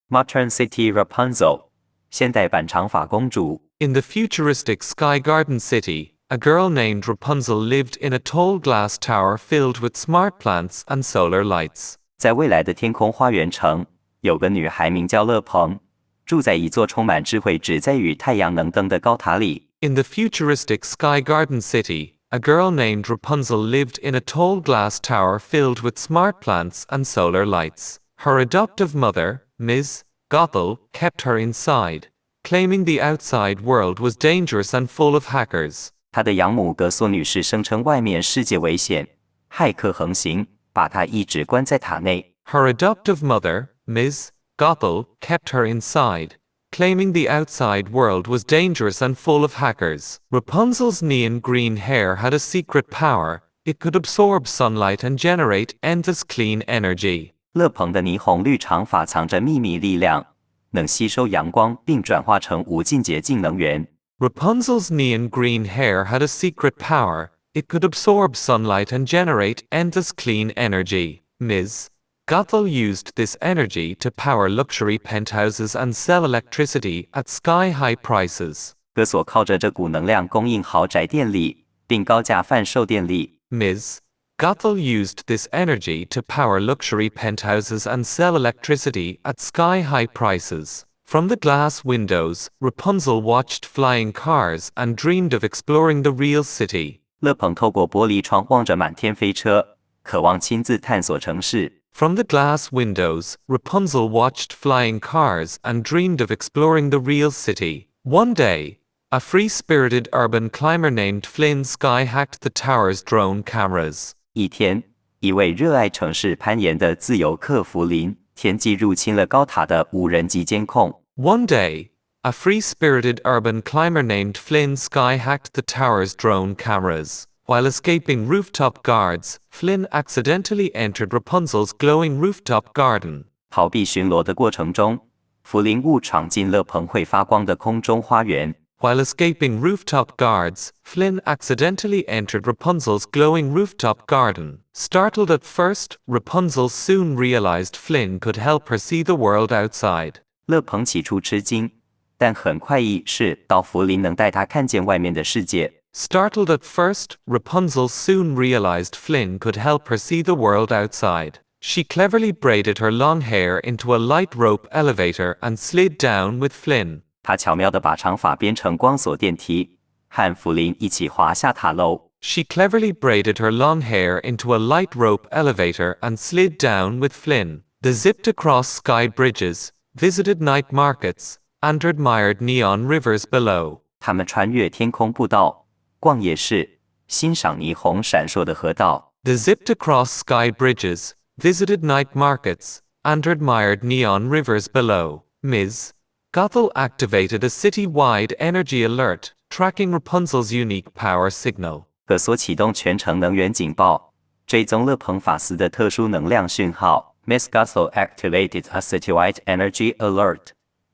Modern City Rapunzel 现代版长发公主 In the futuristic Sky Garden city, a girl named Rapunzel lived in a tall glass tower filled with smart plants and solar lights. 在未来的天空花园城，有个女孩名叫乐鹏，住在一座充满智慧旨在与太阳能灯的高塔里。In the futuristic Sky Garden city, a girl named Rapunzel lived in a tall glass tower filled with smart plants and solar lights. Her adoptive mother, Ms. Gothel, kept her inside, claiming the outside world was dangerous and full of hackers. 她的养母格索女士声称外面世界危险，骇客横行，把她一直关在塔内。Her adoptive mother, Ms. Gothel, kept her inside, claiming the outside world was dangerous and full of hackers. Rapunzel's neon green hair had a secret power. It could absorb sunlight and generate endless clean energy. 乐鹏的霓虹绿长发藏着秘密力量，能吸收阳光并转化成无尽洁净能源。Rapunzel's neon green hair had a secret power. It could absorb sunlight and generate endless clean energy. Ms. Gothel used this energy to power luxury penthouses and sell electricity at sky-high prices. 格索靠着这股能量供应豪宅电力，并高价贩售电力。Ms. Gothel used this energy to power luxury penthouses and sell electricity at sky-high prices. From the glass windows, Rapunzel watched flying cars and dreamed of exploring the real city. 乐鹏透过玻璃窗望着满天飞车，渴望亲自探索城市。From the glass windows, Rapunzel watched flying cars and dreamed of exploring the real city. One day, a free-spirited urban climber named Flynn sky-hacked the tower's drone cameras. 一天，一位热爱城市攀岩的自由客弗林天际入侵了高塔的无人机监控。One day, a free-spirited urban climber named Flynn sky-hacked the tower's drone cameras. While escaping rooftop guards, Flynn accidentally entered Rapunzel's glowing rooftop garden. 逃避巡逻的过程中，弗林误闯进乐鹏会发光的空中花园。While escaping rooftop guards, Flynn accidentally entered Rapunzel's glowing rooftop garden. Startled at first, Rapunzel soon realized Flynn could help her see the world outside. 乐鹏起初吃惊，但很快意识到弗林能带他看见外面的世界。Startled at first, Rapunzel soon realized Flynn could help her see the world outside. She cleverly braided her long hair into a light rope elevator and slid down with Flynn. 她巧妙地把长发编成光索电梯，和弗林一起滑下塔楼。She cleverly braided her long hair into a light rope elevator and slid down with Flynn. They zipped across sky bridges, visited night markets, and admired neon rivers below. 他们穿越天空步道，逛夜市，欣赏霓虹闪烁的河道。They zipped across sky bridges, visited night markets, and admired neon rivers below. Ms. Gothel activated a city-wide energy alert, tracking Rapunzel's unique power signal. 格索启动全城能源警报，追踪乐鹏法斯的特殊能量讯号。Ms. Gothel activated a citywide energy alert,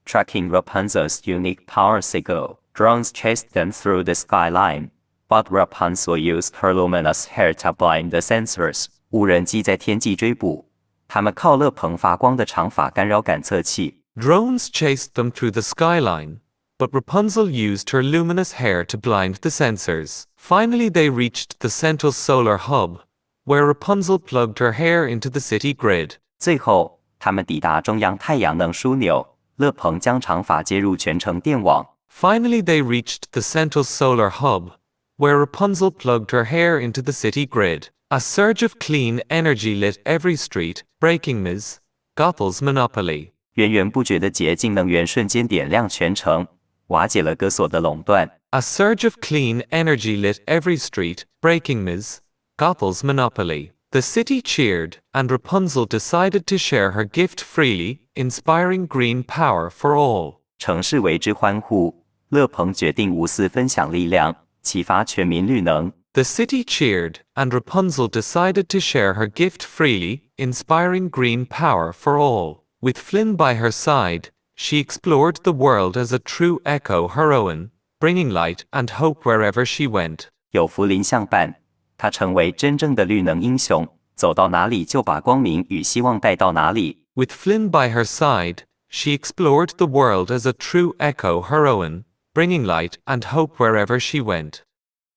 tracking Rapunzel's unique power signal. Drones chased them through the skyline, but Rapunzel used her luminous hair to blind the sensors. 无人机在天际追捕，他们靠乐鹏发光的长发干扰感测器。Drones chased them through the skyline, but Rapunzel used her luminous hair to blind the sensors. Finally, they reached the central solar hub, where Rapunzel plugged her hair into the city grid. 最后，他们抵达中央太阳能枢纽，乐鹏将长发接入全城电网。Finally, they reached the central solar hub, where Rapunzel plugged her hair into the city grid. A surge of clean energy lit every street, breaking Ms. Gothel's monopoly. 源源不绝的洁净能源瞬间点亮全城，瓦解了歌索的垄断。A surge of clean energy lit every street, breaking Ms. Gothel's monopoly. The city cheered, and Rapunzel decided to share her gift freely, inspiring green power for all. 城市为之欢呼，乐鹏决定无私分享力量，启发全民绿能。The city cheered, and Rapunzel decided to share her gift freely, inspiring green power for all. With Flynn by her side, she explored the world as a true eco-heroine, bringing light and hope wherever she went. 有弗林相伴，她成为真正的绿能英雄，走到哪里就把光明与希望带到哪里。With Flynn by her side, She explored the world as a true echo heroine, bringing light and hope wherever she went.